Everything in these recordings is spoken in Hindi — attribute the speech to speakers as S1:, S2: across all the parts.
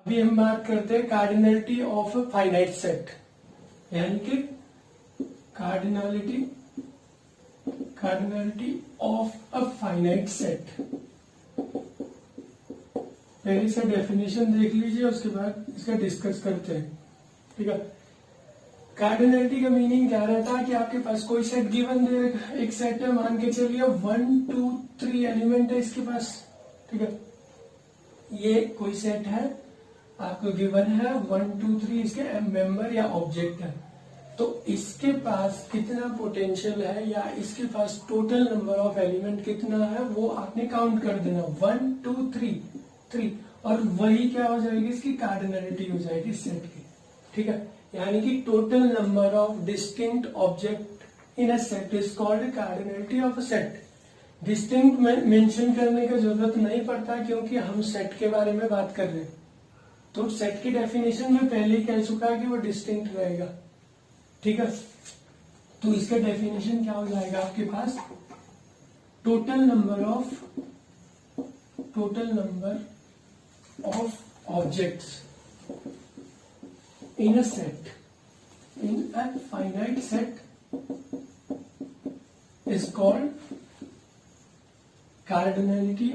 S1: अभी हम बात करते हैं cardinality of a finite set, यानी कि cardinality of a finite set. पहले से डेफिनेशन देख लीजिए, उसके बाद इसका डिस्कस करते हैं। ठीक है, कार्डिनलिटी का मीनिंग क्या रहता है कि आपके पास कोई सेट गिवन दे, एक सेट है, मान के चलिए 1 2 3 एलिमेंट है इसके पास। ठीक है, ये कोई सेट है आपको गिवन है 1 2 3 इसके मेंबर या ऑब्जेक्ट है। तो इसके पास कितना पोटेंशियल है या इसके पास टोटल नंबर ऑफ एलिमेंट कितना है वो आपने काउंट कर देना, 1 2 3 और वही क्या हो जाएगी, इसकी कार्डिनलिटी हो जाएगी सेट की। ठीक है, यानी कि total number of distinct object in a set is called cardinality of a set. Distinct में मेंशन करने का जरूरत नहीं पड़ता क्योंकि हम सेट के बारे में बात कर रहे हैं। तो सेट की डेफिनेशन में पहले ही कह चुका है कि वो डिस्टिंक्ट रहेगा। ठीक है, तो इसका डेफिनेशन क्या हो जाएगा आपके पास, total number of objects in a set, in a finite set is called cardinality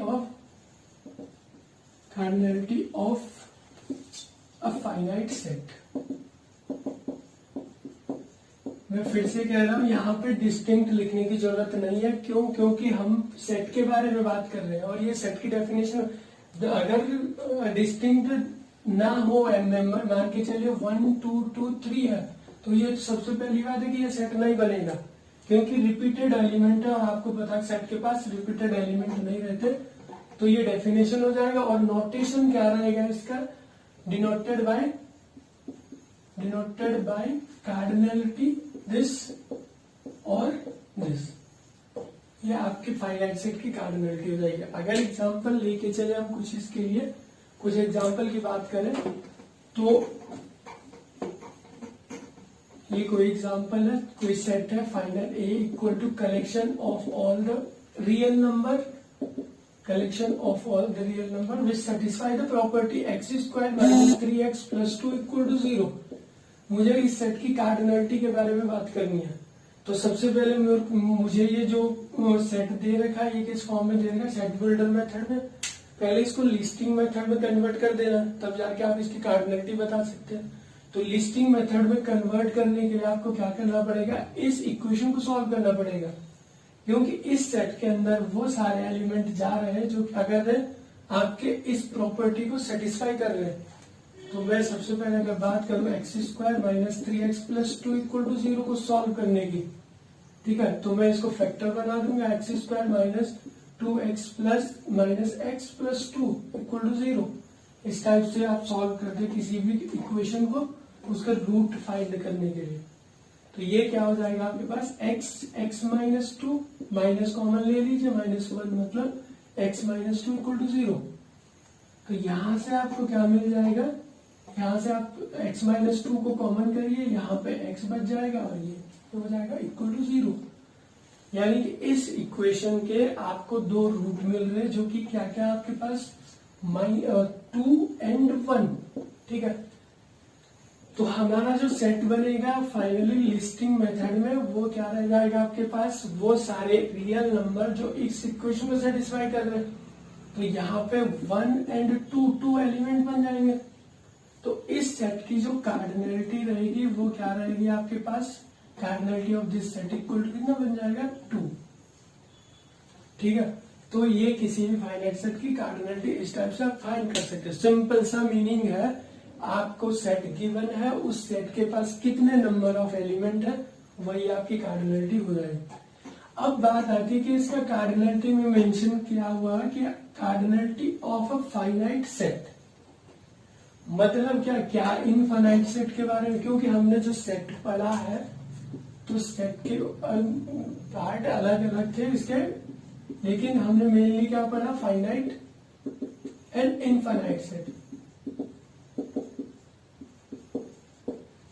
S1: of a finite set। मैं फिर से कह रहा हूं, यहाँ पे डिस्टिंक्ट लिखने की जरूरत नहीं है। क्यों? क्योंकि हम सेट के बारे में बात कर रहे हैं और ये सेट की डेफिनेशन, अगर डिस्टिंक्ट ना हो मेंबर, मान के चलिए 1 2 2 3 है, तो ये सबसे पहली बात है कि ये सेट नहीं बनेगा क्योंकि रिपीटेड एलिमेंट है और आपको पता है सेट के पास रिपीटेड एलिमेंट नहीं रहते। तो ये डेफिनेशन हो जाएगा और नोटेशन क्या रहेगा इसका, डिनोटेड बाय कार्डिनलिटी दिस और दिस। ये आपके फाइनाइट सेट की कार्डिनलिटी हो जाएगी। अगर एग्जांपल लेके चले हम कुछ, इसके लिए कुछ एग्जांपल की बात करें तो ये कोई एग्जांपल है, कोई सेट है final A equal to collection of all the real number which satisfy the property x² - 3x + 2 = 0। मुझे इस सेट की कार्डिनलिटी के बारे में बात करनी है। तो सबसे पहले मुझे ये जो सेट दे रखा है ये किस फॉर्म में दे रखा है, सेट बिल्डर मेथड में। पहले इसको लिस्टिंग मेथड में कन्वर्ट कर देना, तब जाके आप इसकी कार्डिनलिटी बता सकते हैं। तो लिस्टिंग मेथड में कन्वर्ट करने के लिए आपको क्या करना पड़ेगा, इस इक्वेशन को सॉल्व करना पड़ेगा क्योंकि इस सेट के अंदर वो सारे एलिमेंट जा रहे हैं जो क्या कर रहे हैं, आपके इस प्रॉपर्टी को सेटिस्फाई कर रहे हैं। तो मैं सबसे पहले अगर बात करूं x² - 3x + 2 = 0 को सॉल्व करने की, ठीक है, तो मैं इसको फैक्टर बना दूंगा, x² - 2x - x + 2 = 0। इस टाइप से आप सॉल्व करते किसी भी इक्वेशन को उसका रूट फाइंड करने के लिए। तो ये क्या हो जाएगा आपके पास, x - 2 माइनस कॉमन ले लीजिए, -1 मतलब x - 2 = 0। तो यहां से आपको क्या मिल जाएगा, यहाँ से आप x - 2 को कॉमन करिए, यहाँ पे x बच जाएगा और ये हो जाएगा = 0। यानी कि इस इक्वेशन के आपको दो रूट मिल रहे जो कि क्या क्या आपके पास 2 and 1। ठीक है, तो हमारा जो सेट बनेगा फाइनली लिस्टिंग मेथड में वो क्या रह जाएगा आपके पास, वो सारे रियल नंबर जो इस इक्वेशन को सेटिस्फाई कर रहे हैं। तो यहाँ पे 1 and 2 एलिमेंट बन जाएंगे। तो इस सेट की जो कार्डिनलिटी रहेगी वो क्या रहेगी आपके पास, cardinality of this set equal to कितना बन जाएगा, 2। ठीक है, तो ये किसी भी फाइनाइट सेट की कार्डिनलिटी इस टाइप से आप फाइंड कर सकते हैं। सिंपल सा मीनिंग है, आपको सेट गिवन है, उस सेट के पास कितने नंबर ऑफ एलिमेंट है वही आपकी कार्डिनलिटी हो जाएगी। अब बात आती है कि इसका कार्डिनलिटी में मेंशन किया हुआ है कि cardinality of a finite set, मतलब क्या इनफाइनाइट सेट के बारे में, क्योंकि हमने जो सेट पढ़ा है तो सेट के पार्ट अलग अलग थे इसके, लेकिन हमने मेनली क्या पढ़ा, फाइनाइट एंड इनफाइनाइट सेट।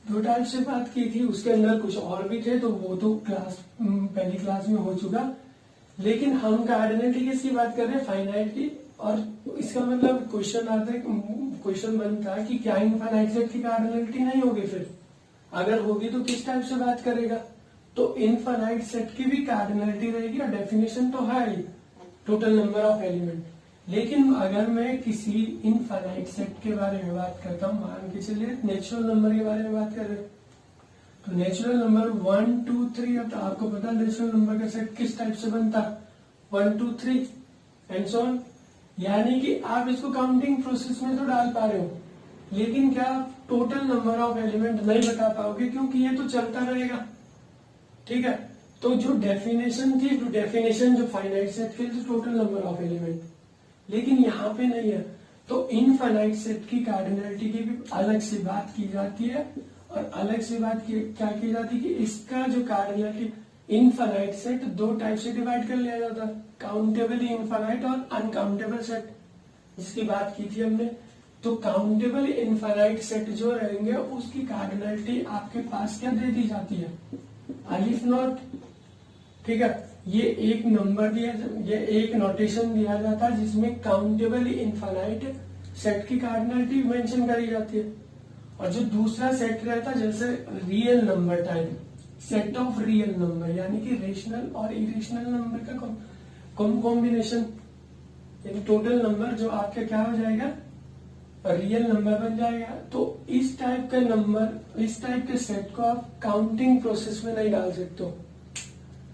S1: दो टाइप से बात की थी, उसके अंदर कुछ और भी थे तो वो तो पहली क्लास में हो चुका, लेकिन हम कार्डिनलिटी किसकी बात कर रहे हैं, फाइनाइट की। और इसका मतलब क्वेश्चन आता है क्वेश्चन बनता है कि क्या इनफाइनाइट सेट की कार्डिनलिटी नहीं होगी, फिर अगर होगी तो किस टाइप से बात करेगा। तो इनफाइनाइट सेट की भी कार्डिनलिटी रहेगी और डेफिनेशन तो है ही टोटल नंबर ऑफ एलिमेंट। लेकिन अगर मैं किसी इनफाइनाइट सेट के बारे में बात करता हूँ, मान के चलिए नेचुरल नंबर के बारे में बात कर रहे हैं, तो नेचुरल नंबर 1 2 3, अब तो आपको पता नेचुरल नंबर का सेट किस टाइप से बनता, 1 2 3 एंड सो ऑन। यानी कि आप इसको काउंटिंग प्रोसेस में तो डाल पा रहे हो, लेकिन क्या आप टोटल नंबर ऑफ एलिमेंट नहीं बता पाओगे, क्योंकि ये तो चलता रहेगा। ठीक है, तो जो डेफिनेशन थी, जो डेफिनेशन जो फाइनाइट सेट के लिए टोटल नंबर ऑफ एलिमेंट, लेकिन यहाँ पे नहीं है। तो इनफाइनाइट सेट की कार्डिनलिटी की भी अलग से बात की जाती है, और अलग से बात क्या की जाती है कि इसका जो कार्डिनलिटी, इनफाइनाइट सेट दो टाइप से डिवाइड कर लिया जाता है, काउंटेबल इनफाइनाइट और अनकाउंटेबल सेट, जिसकी बात की थी हमने। तो काउंटेबल इनफाइनाइट सेट जो रहेंगे उसकी कार्डिनलिटी आपके पास क्या दे दी जाती है, अलिफ नॉट। ठीक है, ये एक नंबर दिया, ये एक नोटेशन दिया जाता है जिसमें काउंटेबल इनफाइनाइट सेट की कार्डिनलिटी मेंशन करी जाती है। और जो दूसरा सेट रहता है जैसे real number type, set of real number, यानी कि रेशनल और इरेशनल नंबर का कॉम्बिनेशन, यानी टोटल नंबर जो आपका क्या हो जाएगा, रियल नंबर बन जाएगा। तो इस टाइप का नंबर, इस टाइप के सेट को आप काउंटिंग प्रोसेस में नहीं डाल सकते हो।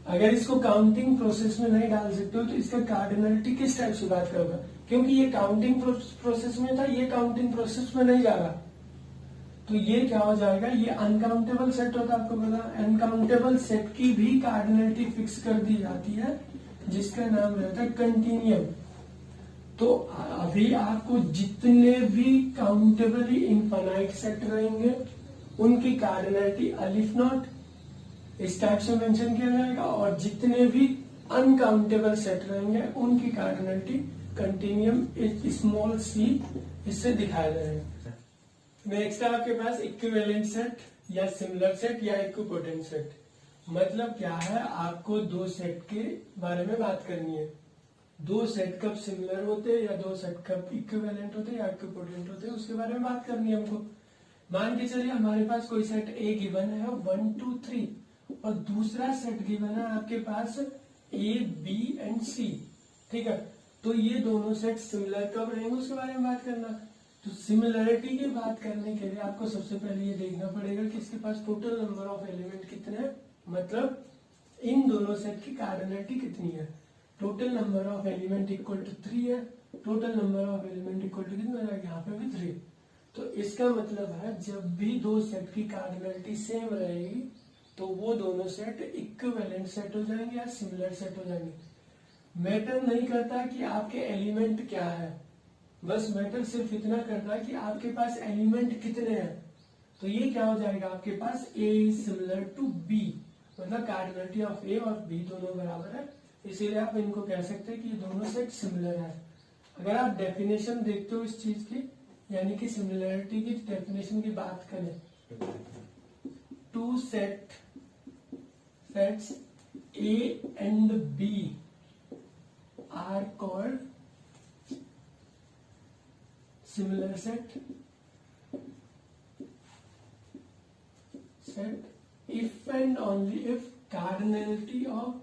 S1: अगर इसको काउंटिंग प्रोसेस में नहीं डाल सकते हो तो इसका कार्डिनलिटी किस टाइप से बात करोगे, क्योंकि ये काउंटिंग प्रोसेस में था, ये काउंटिंग प्रोसेस में नहीं जा रहा। तो ये क्या हो जाएगा, ये अनकाउंटेबल सेट होता है। आपको पता, अनकाउंटेबल सेट की भी कार्डिनलिटी फिक्स कर दी जाती है, जिसका नाम रहता है कंटिन्यूम। तो अभी आपको जितने भी काउंटेबली इनफाइनाइट सेट रहेंगे उनकी कार्डिनलिटी अलिफ नॉट इस टाइप से मेंशन किया जाएगा, और जितने भी अनकाउंटेबल सेट रहेंगे उनकी कार्डिनलिटी कंटिन्यूम स्मॉल सी इससे दिखाया जाएगा। नेक्स्ट है आपके पास इक्विवेलेंट सेट या सिमिलर सेट या इक्विपोटेंट सेट। मतलब क्या है, आपको दो सेट के बारे में बात करनी है। दो सेट कब सिमिलर होते हैं या दो सेट कब इक्विवेलेंट होते हैं या इक्विपोटेंट होते हैं, उसके बारे में बात करनी है हमको। मान के चलिए हमारे पास कोई सेट ए गिवन है 1 2 3, और दूसरा सेट गिवन है आपके पास ए बी एंड सी। ठीक है, तो ये दोनों सेट सिमिलर कब रहेंगे उसके बारे में बात करना। तो सिमिलरिटी की बात करने के लिए आपको सबसे पहले ये देखना पड़ेगा कि इसके पास टोटल नंबर ऑफ एलिमेंट कितने हैं, मतलब इन दोनों सेट की कार्डिनलिटी कितनी है। Total number of element equal to 3 है, total number of element equal to कितना है, यहाँ पे भी 3। तो इसका मतलब है जब भी दो सेट की कार्डिनलिटी सेम रहेगी तो वो दोनों सेट इक्विवेलेंट सेट हो जाएंगे या सिमिलर सेट हो जाएंगे। मैटर नहीं करता कि आपके एलिमेंट क्या है, बस मैटर सिर्फ इतना करता है कि आपके पास एलिमेंट कितने हैं। तो ये क्या हो जाएगा, आपके पास ए इज सिमिलर टू बी, मतलब कार्डिनलिटी ऑफ ए और बी दोनों बराबर है, इसीलिए आप इनको कह सकते हैं कि ये दोनों सेट सिमिलर है। अगर आप डेफिनेशन देखते हो इस चीज की, यानी कि सिमिलरिटी की डेफिनेशन की बात करें, two sets A and B are called similar set if and only if cardinality of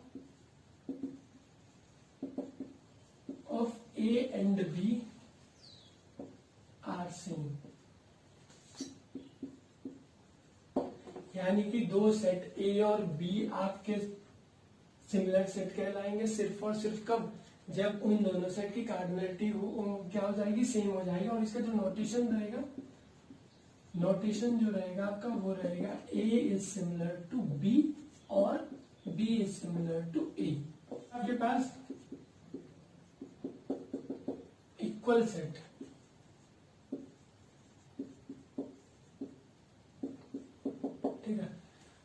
S1: A and B are same। यानी कि दो सेट ए और बी आपके सिमिलर सेट कहलाएंगे सिर्फ और सिर्फ कब, जब उन दोनों सेट की कार्डिनलिटी क्या हो जाएगी, सेम हो जाएगी। और इसका जो नोटेशन रहेगा, नोटेशन जो रहेगा आपका वो रहेगा ए इज सिमिलर टू बी और बी इज सिमिलर टू ए। आपके पास इक्वल सेट, ठीक है,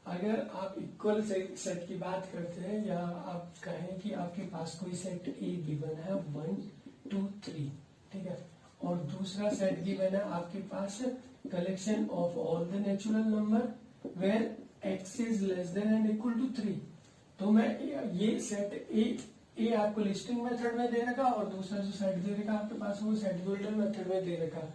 S1: अगर आप इक्वल सेट की बात करते हैं या आप कहें कि आपके पास कोई सेट ए गिवन है 1 2 3, ठीक है, और दूसरा सेट गिवन है आपके पास collection of all the natural number where X is less than and equal to 3। तो मैं ये सेट ए आपको लिस्टिंग मेथड में दे रखा और दूसरा जो सेट दे रखा आपके पास वो सेट बिल्डर मेथड में दे रखा।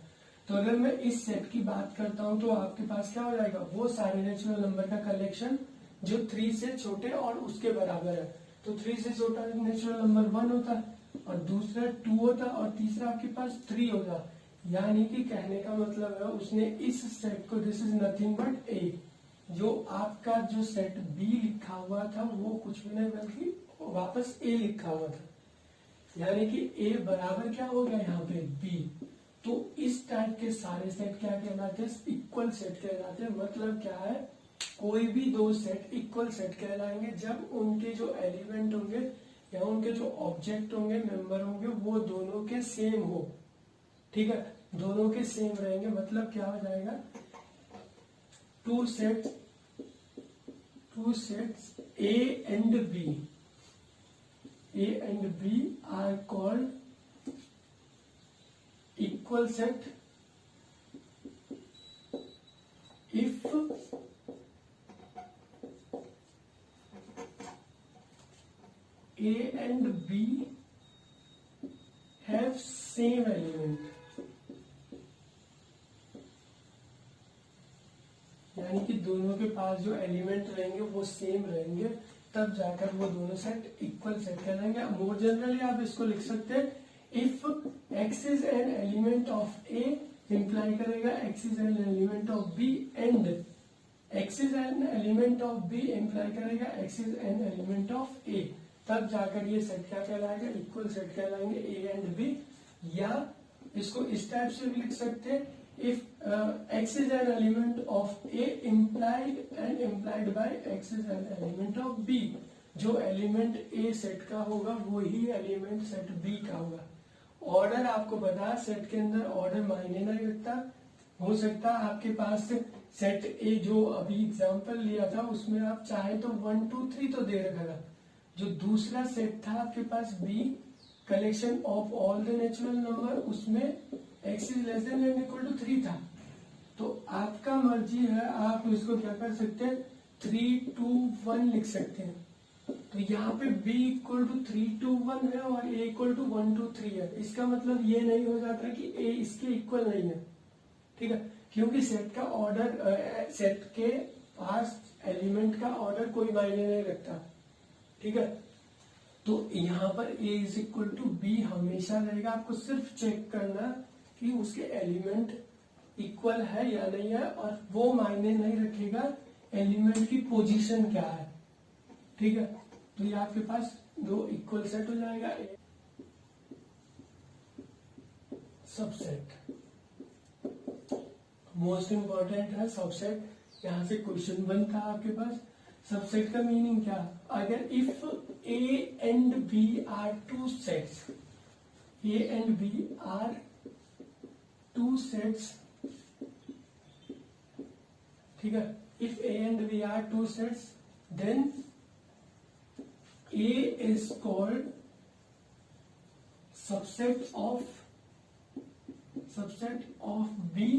S1: तो अगर मैं इस सेट की बात करता हूं तो आपके पास क्या हो जाएगा, वो सारे नेचुरल नंबर का कलेक्शन जो 3 से छोटे और उसके बराबर है। तो 3 से छोटा नेचुरल नंबर 1 होता और दूसरा 2 होता और तीसरा आपके पास 3 होगा। यानी कि कहने का मतलब है उसने इस सेट को, दिस इज नथिंग बट ए, जो आपका जो सेट बी लिखा हुआ था वो कुछ भी नहीं बल्कि वापस ए लिखा हुआ था। यानी कि ए बराबर क्या हो गया यहाँ पे बी। तो इस टाइप के सारे सेट क्या कहलाते हैं, इक्वल सेट कहलाते हैं। मतलब क्या है, कोई भी दो सेट इक्वल सेट कहलाएंगे जब उनके जो एलिमेंट होंगे या उनके जो ऑब्जेक्ट होंगे, मेंबर होंगे, वो दोनों के सेम हो। ठीक है, दोनों के सेम रहेंगे। मतलब क्या हो जाएगा, two sets A and B, A and B are called equal set if A and B have same element। यानी कि दोनों के पास जो एलिमेंट रहेंगे वो सेम रहेंगे, तब जाकर वो दोनों सेट इक्वल सेट कहलाएंगे। मोर जनरली आप इसको लिख सकते हैं, if x is an element of A imply करेगा x is an element of B, and x is an element of B imply करेगा x is an element of A, तब जाकर ये सेट क्या कहलाएगा, इक्वल सेट कहलाएंगे ए एंड बी। या इसको इस टाइप से भी लिख सकते हैं, if x is an element of A implied and implied by x is an element of B, जो एलिमेंट A सेट का होगा वो ही एलिमेंट सेट B का होगा। ऑर्डर आपको पता, सेट के अंदर ऑर्डर मायने नहीं रखता। हो सकता है आपके पास सेट A जो अभी एग्जांपल लिया था उसमें आप चाहे तो 1 2 3 तो दे रखा था, जो दूसरा सेट था आपके पास B collection of all the natural number, उसमें x is less than and equal to 3 था। तो आपका मर्जी है, आप इसको क्या कर सकते हैं, 3 2 1 लिख सकते हैं। तो यहाँ पे b इक्वल टू 3 2 1 है और a इक्वल टू 1 2 3 है। इसका मतलब ये नहीं हो जाता कि a इसके इक्वल नहीं है। ठीक है, क्योंकि सेट का ऑर्डर, सेट के पास एलिमेंट का ऑर्डर कोई मायने नहीं रखता। ठीक है, तो यहाँ पर a is equal to B हमेशा रहेगा। आपको सिर्फ चेक करना कि उसके एलिमेंट इक्वल है या नहीं है, और वो मायने नहीं रखेगा एलिमेंट की पोजीशन क्या है। ठीक है, तो ये आपके पास दो इक्वल सेट हो जाएगा। सबसेट मोस्ट इंपॉर्टेंट है सबसेट, यहां से क्वेश्चन बनता है आपके पास। सबसेट का मीनिंग क्या, अगर if A and B are two sets, A and B are two sets, ठीक है, if A and B are two sets then A is called subset of B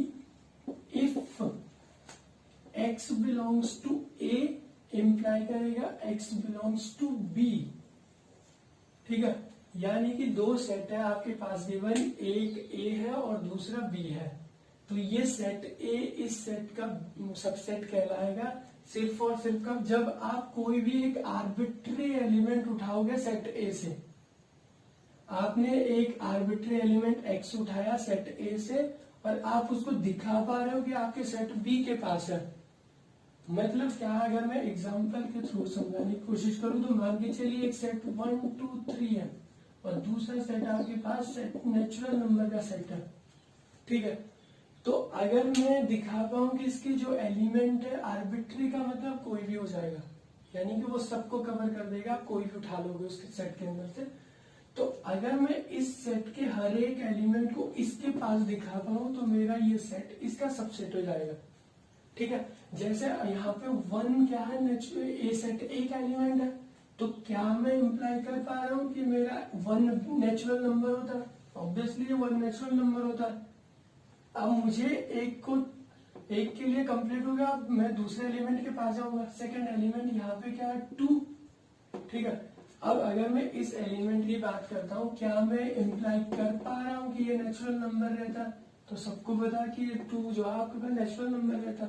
S1: if x belongs to a imply करेगा x बिलोंग्स टू b। ठीक है, यानी कि दो सेट है आपके पास गिवन, एक a है और दूसरा b है। तो ये सेट a इस सेट का सबसेट कहलाएगा सिर्फ और सिर्फ कब, जब आप कोई भी एक आर्बिट्री एलिमेंट उठाओगे सेट a से। आपने एक आर्बिट्री एलिमेंट x उठाया सेट a से और आप उसको दिखा पा रहे हो कि आपके सेट b के पास है। मतलब क्या, अगर मैं एग्जांपल के थ्रू समझाने की कोशिश करूं तो मान के चलिए एक सेट 1 2 3 है और दूसरा सेट आपके पास सेट नेचुरल नंबर का सेट है। ठीक है, तो अगर मैं दिखा पाऊं कि इसके जो एलिमेंट है आर्बिट्री का मतलब कोई भी हो जाएगा, यानी कि वो सबको कवर कर देगा, आप कोई भी उठा लोगे उसके सेट के अंदर से। तो अगर मैं इस सेट के हर एक एलिमेंट को इसके पास दिखा पाऊं तो मेरा ये सेट इसका सबसेट हो जाएगा। ठीक है, जैसे यहाँ पे 1 क्या है, नेचुरल ए सेट एक एलिमेंट है, तो क्या मैं इंप्लाई कर पा रहा हूँ कि मेरा 1 नेचुरल नंबर होता है, ऑब्वियसली 1 नेचुरल नंबर होता है। अब मुझे एक के लिए कंप्लीट हो गया, अब मैं दूसरे एलिमेंट के पास जाऊंगा, सेकंड एलिमेंट यहाँ पे क्या है 2। ठीक है, अब अगर मैं इस एलिमेंट की बात करता हूँ, क्या मैं इंप्लाई कर पा रहा हूँ कि ये नेचुरल नंबर रहता है, तो सबको पता कि 2 जो है आपके पास नेचुरल नंबर रहता।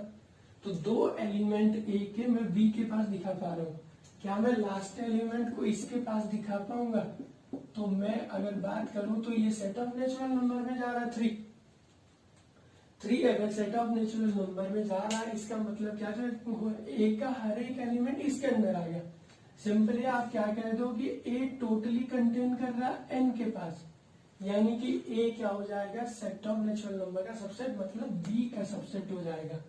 S1: तो 2 एलिमेंट ए के मैं बी के पास दिखा पा रहा हूँ, क्या मैं लास्ट एलिमेंट को इसके पास दिखा पाऊंगा? तो मैं अगर बात करूं तो ये सेट ऑफ नेचुरल नंबर में जा रहा है 3 अगर सेट ऑफ नेचुरल नंबर में जा रहा है, इसका मतलब क्या जो ए का हर एक एलिमेंट इसके अंदर आ गया। सिंपली आप क्या कह दो कि ए टोटली कंटेन कर रहा है एन के पास, यानी कि ए क्या हो जाएगा? सेट ऑफ नेचुरल नंबर का सबसेट, मतलब बी का सबसेट हो जाएगा।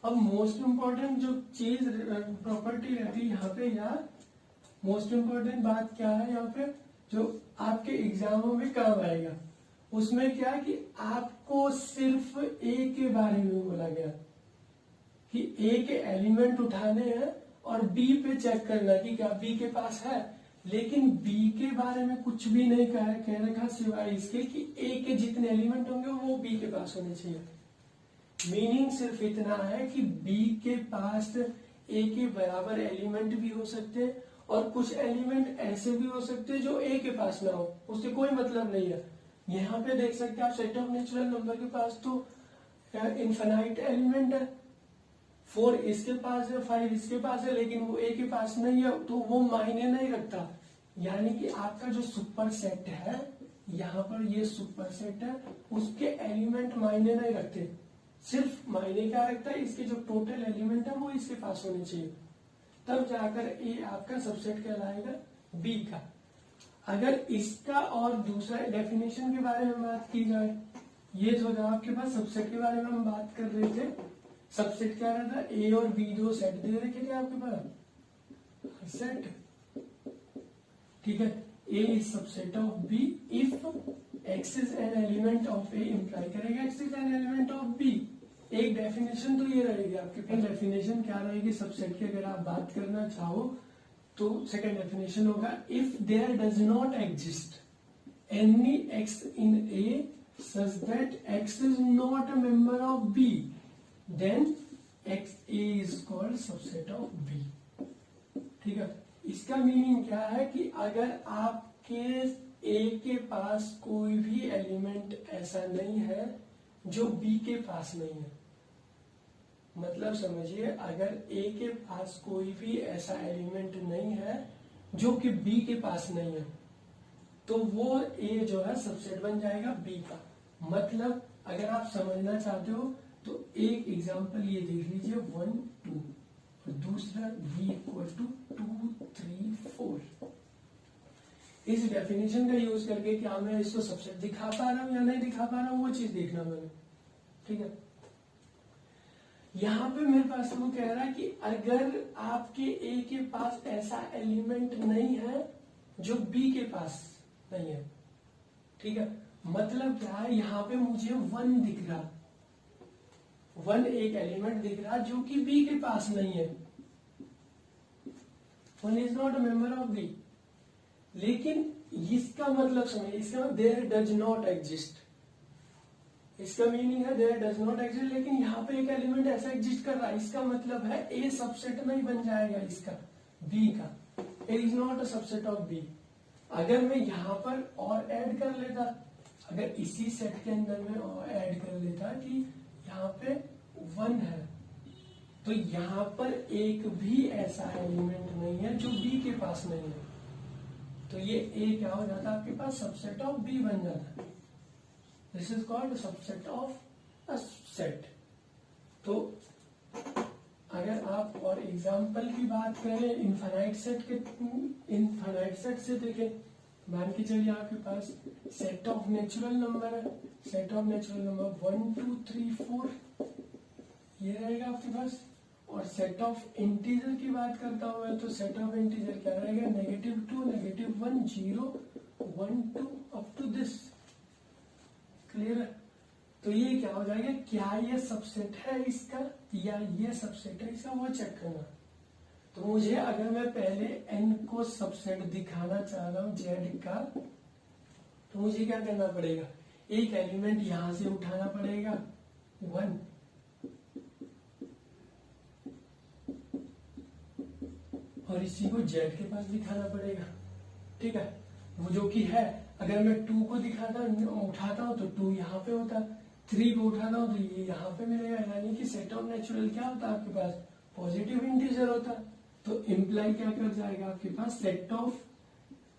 S1: अब मोस्ट इंपॉर्टेंट जो चीज प्रॉपर्टी रहती है यहाँ पे, या मोस्ट इंपॉर्टेंट बात क्या है यहाँ पे जो आपके एग्जामों में काम आएगा, उसमें क्या कि आपको सिर्फ ए के बारे में बोला गया कि ए के एलिमेंट उठाने हैं और बी पे चेक करना कि क्या बी के पास है, लेकिन बी के बारे में कुछ भी नहीं कह रखा सिवाय इसके कि ए के जितने एलिमेंट होंगे वो बी के पास होने चाहिए। मीनिंग सिर्फ इतना है कि बी के पास ए के बराबर एलिमेंट भी हो सकते हैं और कुछ एलिमेंट ऐसे भी हो सकते हैं जो ए के पास ना हो, उससे कोई मतलब नहीं है। यहाँ पे देख सकते हैं आप सेट ऑफ नेचुरल नंबर के पास तो इनफाइनाइट एलिमेंट है, 4 इसके पास है, 5 इसके पास है, लेकिन वो ए के पास नहीं है, तो वो मायने नहीं रखता। यानी कि आपका जो सुपर सेट है, यहाँ पर ये सुपर सेट है, उसके एलिमेंट मायने नहीं रखते, सिर्फ मायने क्या रखता है? इसके जो टोटल एलिमेंट है वो इसके पास होने चाहिए, तब जाकर ए आपका सबसेट कहलाएगा बी का। अगर इसका और दूसरा डेफिनेशन के बारे में बात की जाए, ये जो था आपके पास सबसेट के बारे में हम बात कर रहे थे। सबसेट क्या रहता है? ए और बी दो सेट दे रखे थे आपके पास, सेट, ठीक है। A is subset of B if X is an element of A, imply करेगा X is an element of B. एक डेफिनेशन तो ये रहेगी आपके पास। डेफिनेशन क्या रहेगी सबसेट की? अगर आप बात करना चाहो तो सेकंड डेफिनेशन होगा, if there does not exist any x in A such that x is not a member of B, then x A is called subset of B. ठीक है, इसका मीनिंग क्या है कि अगर आपके ए के पास कोई भी एलिमेंट ऐसा नहीं है जो बी के पास नहीं है, मतलब समझिए अगर ए के पास कोई भी ऐसा एलिमेंट नहीं है जो कि बी के पास नहीं है, तो वो ए जो है सबसेट बन जाएगा बी का। मतलब अगर आप समझना चाहते हो तो एक एग्जांपल ये देख लीजिए 1 2 और दूसरा v इक्वल टू 2 3 4। इस डेफिनेशन का यूज करके क्या मैं इसको सबसेट दिखा पा रहा हूं या नहीं दिखा पा रहा हूं, वो चीज देखना मैंने। ठीक है, यहां पे मेरे पास वो कह रहा है कि अगर आपके ए के पास ऐसा एलिमेंट नहीं है जो बी के पास नहीं है, ठीक है, मतलब क्या है, यहां पे मुझे 1 दिख रहा, 1 एक एलिमेंट दिख रहा जो कि बी के पास नहीं है, 1 is not a member of B. लेकिन इसका मतलब समझिए, इसका देयर डज नॉट एग्जिस्ट, इसका मीनिंग है देयर डज नॉट एग्जिस्ट, लेकिन यहाँ पे एक एलिमेंट ऐसा एग्जिस्ट कर रहा है, इसका मतलब है ए सबसेट नहीं बन जाएगा इसका, बी का। A is not a subset of B. अगर मैं यहाँ पर और ऐड कर लेता, अगर इसी सेट के अंदर में और ऐड कर लेता कि यहाँ पे 1 है, तो यहाँ पर एक भी ऐसा एलिमेंट नहीं है जो बी के पास नहीं है, तो ये ए क्या हो जाता है आपके पास, सबसेट ऑफ बी बन जाता है। This is called subset of a set. तो अगर आप और एग्जांपल की बात करें इनफाइनाइट सेट से देखें, मान के चलिए आपके पास सेट ऑफ नेचुरल नंबर है, सेट ऑफ नेचुरल नंबर 1 2 3 4 ये रहेगा आपके पास। और सेट ऑफ इंटीजर की बात करता हूं मैं, तो सेट ऑफ इंटीजर क्या रहेगा, -2 -1 0 1 2 अप टू दिस। क्लियर है? तो ये क्या हो जाएगा, क्या ये सबसेट है इसका या ये सबसेट है इसका, वो चेक करना। तो मुझे अगर मैं पहले n को सबसेट दिखाना चाह रहा हूं z का, तो मुझे क्या करना पड़ेगा, एक एलिमेंट यहां से उठाना पड़ेगा 1, और इसी को z के पास दिखाना पड़ेगा। ठीक है, वो जो कि है, अगर मैं 2 को दिखाता उठाता हूं तो 2 यहाँ पे होता, 3 को उठाता हूं तो ये यहाँ पे मिलेगा, यानी कि सेट ऑफ नेचुरल क्या होता है आपके पास, पॉजिटिव इंटीजर होता है। तो इम्प्लाई क्या कर जाएगा आपके पास, set of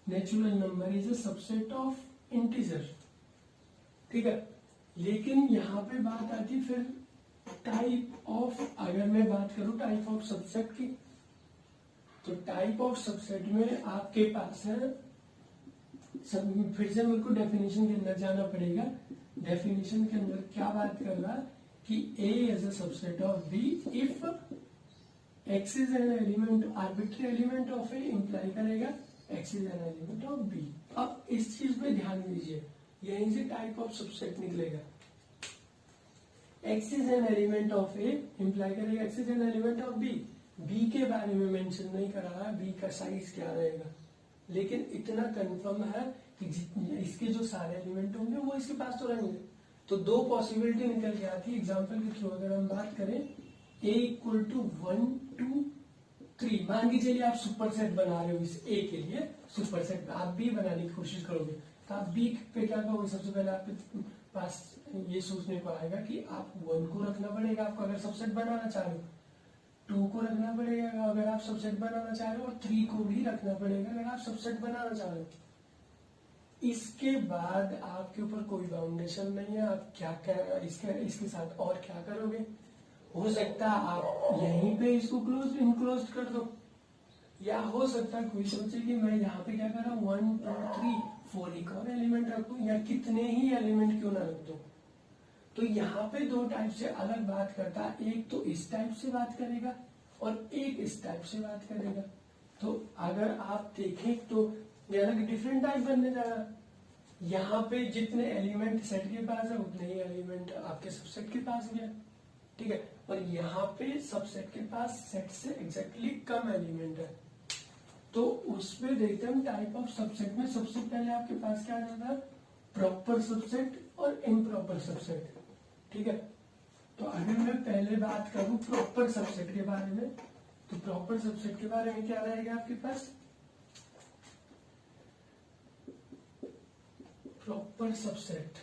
S1: natural number is a subset of integer. ठीक है, लेकिन यहाँ पे बात आती फिर टाइप ऑफ, अगर मैं बात करूं टाइप ऑफ सबसेट की, तो टाइप ऑफ सबसेट में आपके पास है फिर से मेरे को डेफिनेशन के अंदर जाना पड़ेगा। डेफिनेशन के अंदर क्या बात कर रहा कि A is a subset of B if X is an element, arbitrary element of A imply करेगा X is an element of B। अब इस चीज पे ध्यान दीजिए, यहीं से टाइप ऑफ सबसेट निकलेगा। X is an element of A imply करेगा X is an element of B। B के बारे में मेंशन नहीं करा है B का साइज क्या रहेगा, लेकिन इतना कंफर्म है कि इसके जो सारे एलिमेंट होंगे वो इसके पास तो रहेंगे। तो दो पॉसिबिलिटी निकल के आती है एग्जांपल के थ्रू। अगर हम बात करें A इक्वल टू 1 2 3, मान के चलिए आप सुपर सेट बना रहे हो इस A के लिए, सुपर सेट आप B बनाने की कोशिश करोगे तो आप B पे क्या करोगे, सबसे पहले आपके पास ये सोचने को आएगा कि आप 1 को रखना पड़ेगा आपको अगर सबसेट बनाना चाह रहे हो, 2 को रखना पड़ेगा अगर आप सबसेट बनाना चाह रहे हो, और 3 को भी रखना पड़ेगा अगर आप सबसेट बनाना चाह रहे हो। इसके बाद आपके ऊपर कोई बाउंडेशन नहीं है, आप क्या इसके साथ और क्या करोगे। हो सकता है आप यहीं पे इसको क्लोज इनक्लोज कर दो, या हो सकता है कोई सोचे कि मैं यहाँ पे क्या कर रहा हूँ 1 2 3 4 एक और एलिमेंट रखूं, या कितने ही एलिमेंट क्यों ना रख दो। तो यहाँ पे दो टाइप से अलग बात करता है, एक तो इस टाइप से बात करेगा और एक इस टाइप से बात करेगा। तो अगर आप देखें तो ये अलग डिफरेंट टाइप बनने जा रहा है। यहाँ पे जितने एलिमेंट सेट के पास है उतने ही एलिमेंट आपके सबसेट के पास भी है, ठीक है। और यहाँ पे सबसेट के पास सेट से एग्जैक्टली कम एलिमेंट है। तो उसमें देखते हैं टाइप ऑफ सबसेट में सबसे पहले आपके पास क्या आ जाता है, प्रॉपर सबसेट और इम्प्रॉपर सबसेट, ठीक है। तो अगर मैं पहले बात करूं प्रॉपर सबसेट के बारे में, तो प्रॉपर सबसेट के बारे में क्या रहेगा आपके पास, प्रॉपर सबसेट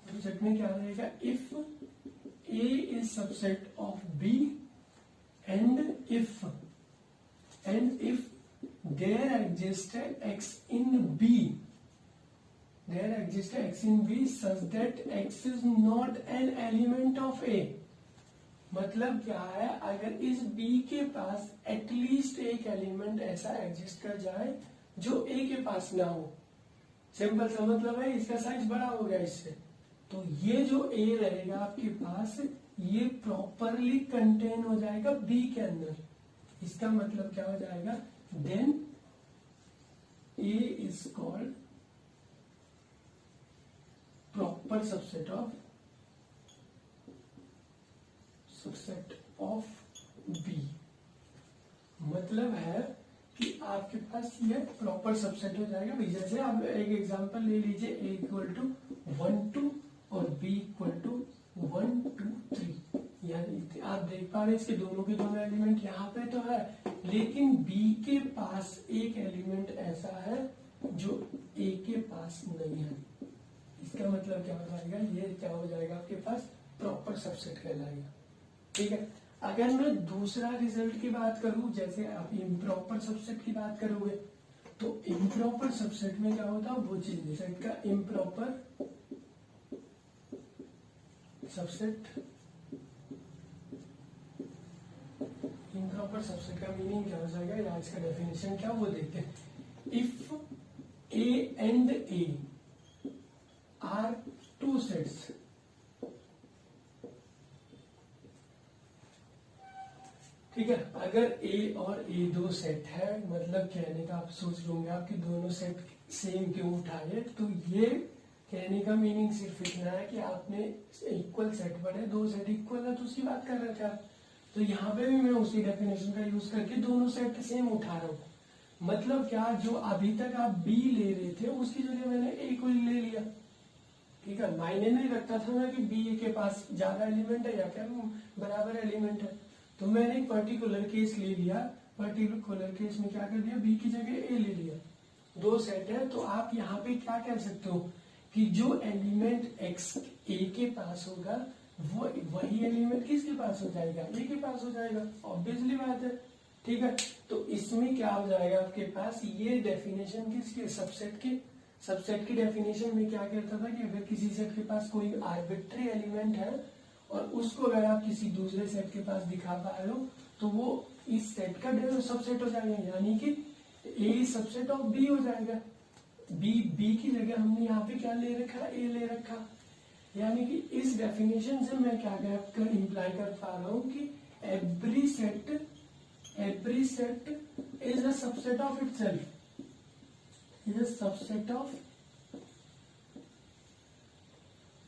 S1: सबसेट में क्या रहेगा, if A is subset of B and if there exists x in B, there exists x in B such that x is not an element of A। मतलब क्या है, अगर इस B के पास एटलीस्ट एक एलिमेंट ऐसा एग्जिस्ट कर जाए जो A के पास ना हो, सिंपल सा मतलब है इसका साइज बड़ा हो गया इससे, तो ये जो A रहेगा आपके पास ये प्रॉपरली कंटेन हो जाएगा B के अंदर। इसका मतलब क्या हो जाएगा, then A is called proper subset of B। मतलब है कि आपके पास ये प्रॉपर सबसेट हो जाएगा B। जैसे आप एक एग्जांपल ले लीजिए, A इक्वल टू 1 2 और B इक्वल टू 1 2 3, यानी आप देख पा रहे हैं इसके दोनों के दोनों एलिमेंट यहाँ पे तो है, लेकिन B के पास एक एलिमेंट ऐसा है जो A के पास नहीं है। इसका मतलब क्या हो जाएगा, ये क्या हो जाएगा आपके पास प्रॉपर सबसेट कहलाएगा, ठीक है। अगर मैं दूसरा रिजल्ट की बात करूं, जैसे आप इम्प्रॉपर सबसेट की बात करोगे, तो इम्प्रॉपर सबसेट में क्या होता है वो चीज सेट का इम्प्रॉपर सबसेट, इम्प्रॉपर सबसेट का मीनिंग क्या हो जाएगा या इसका डेफिनेशन क्या वो देखते हैं। If A and A are two sets, ठीक है। अगर A और A दो सेट है, मतलब कहने का आप सोच लोगे आपके दोनों सेट सेम क्यों उठाए, तो ये कहने का मीनिंग सिर्फ इतना है कि आपने इक्वल सेट पढ़े, दो सेट इक्वल है तो उसकी बात कर रहे थे आप। तो यहाँ पे भी मैं उसी डेफिनेशन का यूज करके दोनों सेट सेम उठा रहा हूँ। मतलब क्या, जो अभी तक आप B ले रहे थे उसकी जगह मैंने A को ले लिया, ठीक है। मायने नहीं रखता था मैं कि B के पास ज्यादा एलिमेंट है या क्या बराबर एलिमेंट है, तो मैंने एक पर्टिकुलर केस ले लिया। पर्टिकुलर केस में क्या कर दिया, B की जगह A ले लिया। दो सेट है, तो आप यहाँ पे क्या कह सकते हो कि जो एलिमेंट एक्स ए के पास होगा वो वही एलिमेंट किसके पास हो जाएगा, ए के पास हो जाएगा। ऑब्वियसली बात है, ठीक है। तो इसमें क्या हो जाएगा आपके पास, ये डेफिनेशन किसके, सबसेट की डेफिनेशन में क्या कहता था कि अगर किसी सेट के पास कोई आर्बिट्री एलिमेंट है और उसको अगर आप किसी दूसरे सेट के पास दिखा पा रहे हो तो वो इस सेट का सबसेट हो जाएगा, यानी कि ए सबसेट ऑफ बी हो जाएगा। बी की जगह हमने यहाँ पे क्या ले रखा, ए ले रखा। यानी कि इस डेफिनेशन से मैं क्या इंप्लाई कर पा रहा हूं कि every set is a subset of itself,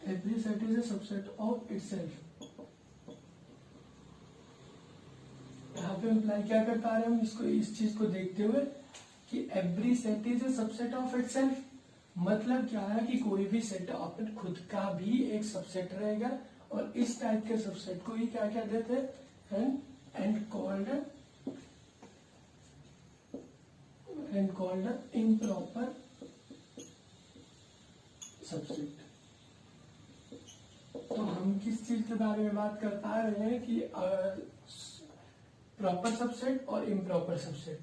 S1: every set is a subset of itself। यहाँ पे इम्प्लाई क्या कर पा रहे हैं हम इसको, इस चीज को देखते हुए कि every set is a subset of itself, मतलब क्या है कि कोई भी सेट अपने खुद का भी एक सबसेट रहेगा और इस टाइप के सबसेट को ही क्या क्या देते हैं, एंड कॉल्ड इम्प्रॉपर सबसेट। तो हम किस चीज के बारे में बात कर पा रहे हैं कि प्रॉपर सबसेट और इम्प्रॉपर सबसेट।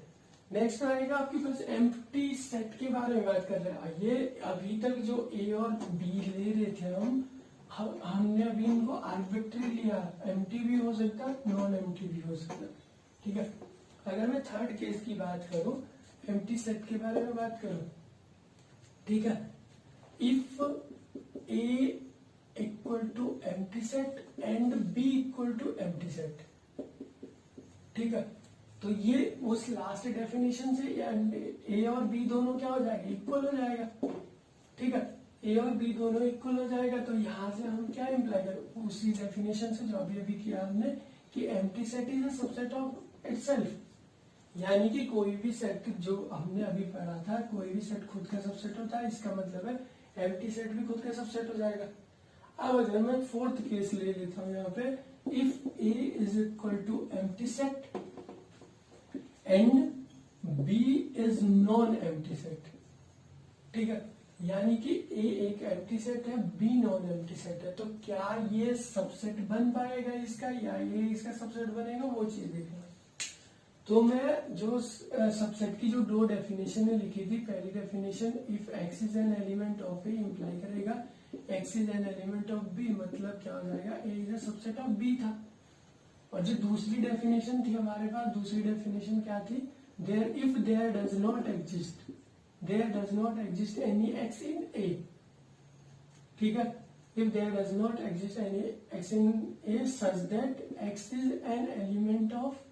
S1: नेक्स्ट आएगा आपके पास एम्प्टी सेट के बारे में बात कर रहे हैं। ये अभी तक जो ए और बी ले रहे थे हमने अभी इनको आर्बिट्री लिया, एम्प्टी भी हो सकता है, नॉन एम्प्टी भी हो सकता है, ठीक है। अगर मैं थर्ड केस की बात करूं, एम्प्टी सेट के बारे में बात करूं, ठीक है। If A equal to empty set and B equal to empty set, ठीक है। तो ये उस लास्ट डेफिनेशन से ए और बी दोनों क्या हो जाएगा, इक्वल हो जाएगा, ठीक है। ए और बी दोनों इक्वल हो जाएगा, तो यहां से हम क्या इंप्लाई करें, उसी डेफिनेशन से जो अभी किया हमने कि empty set is a subset of itself, यानी कि कोई भी सेट, जो हमने अभी पढ़ा था, कोई भी सेट खुद का सबसेट होता है, इसका मतलब है एम्प्टी सेट भी खुद का सबसेट हो जाएगा। अब अगर मैं फोर्थ केस ले लेता हूं यहाँ पे, if A is equal to empty set and B is non empty set, ठीक है। यानी कि ए एक एम्प्टी सेट है, बी नॉन एम्प्टी सेट है, तो क्या ये सबसेट बन पाएगा इसका, या ये इसका सबसेट बनेगा, वो चीज देखना। तो मैं जो सबसेट की जो दो डेफिनेशन लिखी थी, पहली definition if X is an element of A imply करेगा X is an element of B, मतलब क्या हो जाएगा, A is a subset of B था। और जो दूसरी डेफिनेशन थी हमारे पास, दूसरी डेफिनेशन क्या थी, if there does not exist any x in A, ठीक है। If there does not exist any x in A such that x is an element of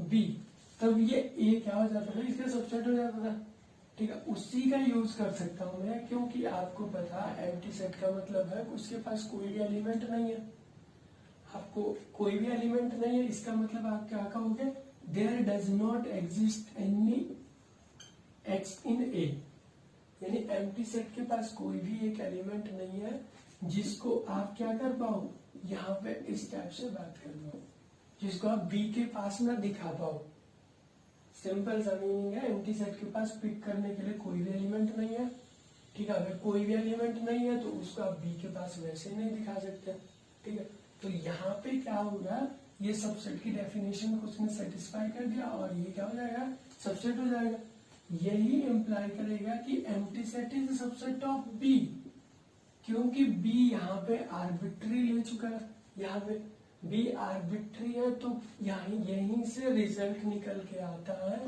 S1: B, तब ये ए क्या हो जाता था, इसका सबसेट हो जाता था, ठीक है। उसी का यूज कर सकता हूं मैं, क्योंकि आपको पता है एम्प्टी सेट का मतलब है उसके पास कोई भी एलिमेंट नहीं है, आपको कोई भी एलिमेंट नहीं है, इसका मतलब आप क्या कहोगे, there does not exist any x in A, यानी एम्प्टी सेट के पास कोई भी एक एलिमेंट नहीं है जिसको आप क्या कर पाओ, यहाँ पे इस टाइप से बात कर पाओ, जिसको आप बी के पास ना दिखा पाओ। सिंपल सा मीनिंग है, एम्प्टी सेट के पास पिक करने के लिए कोई भी एलिमेंट नहीं है, ठीक है। अगर कोई भी एलिमेंट नहीं है तो उसको आप बी के पास वैसे नहीं दिखा सकते, ठीक है। तो यहाँ पे क्या होगा, ये सबसेट की डेफिनेशन को उसने सेटिस्फाई कर दिया और ये क्या हो जाएगा, सबसेट हो जाएगा। यही इंप्लाई करेगा कि empty set is subset of B, क्योंकि बी यहाँ पे आर्बिट्री ले चुका है, यहाँ पे बी आर्बिट्री है, तो यहीं से रिजल्ट निकल के आता है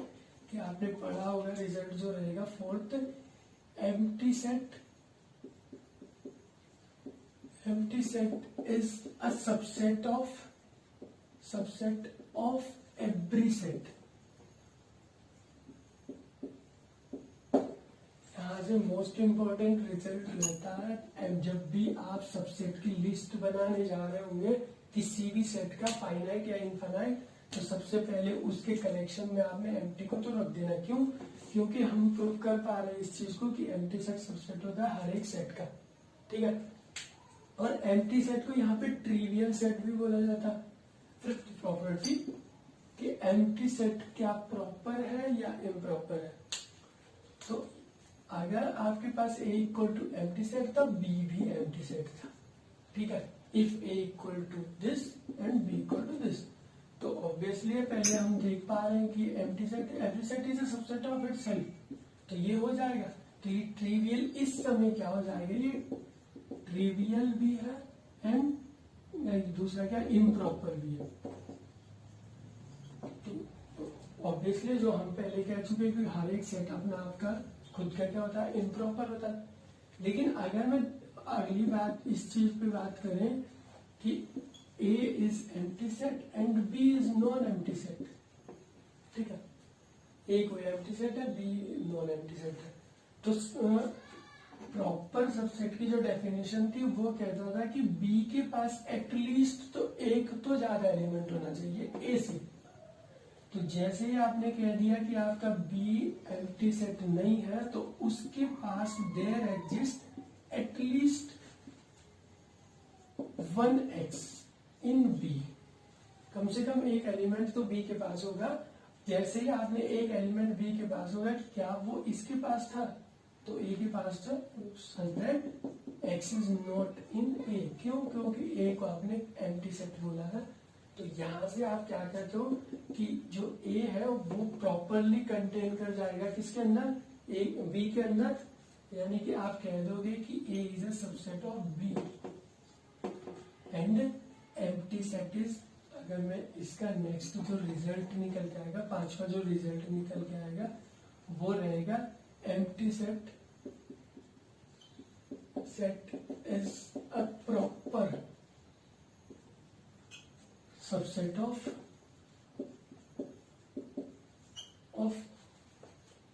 S1: कि आपने पढ़ा होगा, रिजल्ट जो रहेगा fourth, empty set is a subset of every set. यहाँ से मोस्ट इंपॉर्टेंट रिजल्ट रहता है, जब भी आप सबसेट की लिस्ट बनाने जा रहे होंगे किसी भी सेट का, फाइनाइट या इनफाइनाइट, तो सबसे पहले उसके कलेक्शन में आपने एम्प्टी को तो रख देना। क्यों, क्योंकि हम प्रूव कर पा रहे हैं इस चीज को कि एम्प्टी सेट सबसेट होता है हर एक सेट का, ठीक है। और एम्प्टी सेट को यहाँ पे ट्रिवियल सेट भी बोला जाता है। फिफ्थ प्रॉपर्टी कि एम्प्टी सेट क्या प्रॉपर है या इम्प्रॉपर है। तो अगर आपके पास A equal to empty set था, B भी एम्प्टी सेट था, ठीक है। If A equal to this and B equal to this, तो ऑब्वियसली पहले हम देख पा रहे हैं कि empty set, every set is a subset of itself, तो ये हो जाएगा। तो ये ट्रिवियल इस समय क्या हो जाएगा, ये ट्रिवियल भी है एंड दूसरा क्या इम्प्रॉपर भी है। तो ऑब्वियसली जो हम पहले कह चुके हैं कि हर एक सेट अपना आपका खुद का क्या होता है, इम्प्रॉपर होता है। लेकिन अगर मैं अगली बात इस चीज पे बात करें कि A is empty set and B is non empty set, ठीक है। A कोई एम्प्टी सेट है, B नॉन एम्प्टी सेट है, तो प्रॉपर सबसेट की जो डेफिनेशन थी वो कहता था कि B के पास एटलीस्ट तो एक तो ज्यादा एलिमेंट होना चाहिए A से। तो जैसे ही आपने कह दिया कि आपका B एम्प्टी सेट नहीं है, तो उसके पास there exist at least 1x in B, कम से कम एक एलिमेंट तो B के पास होगा। जैसे ही आपने एक एलिमेंट B के पास होगा, क्या वो इसके पास था, तो A के पास था, x is not in A। क्यों? क्योंकि A को आपने एम्प्टी सेट बोला है। तो यहां से आप क्या कहते हो कि जो A है वो प्रॉपरली कंटेन कर जाएगा किसके अंदर, B के अंदर, यानी कि आप कह दोगे कि A is a subset of B and empty set is, अगर मैं इसका नेक्स्ट जो रिजल्ट निकल के आएगा, पांचवा जो रिजल्ट निकल के आएगा वो रहेगा empty set is a proper subset of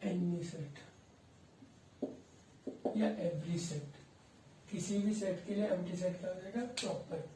S1: any set या एवरी सेट। किसी भी सेट के लिए एम्प्टी सेट क्या हो जाएगा, प्रॉपर।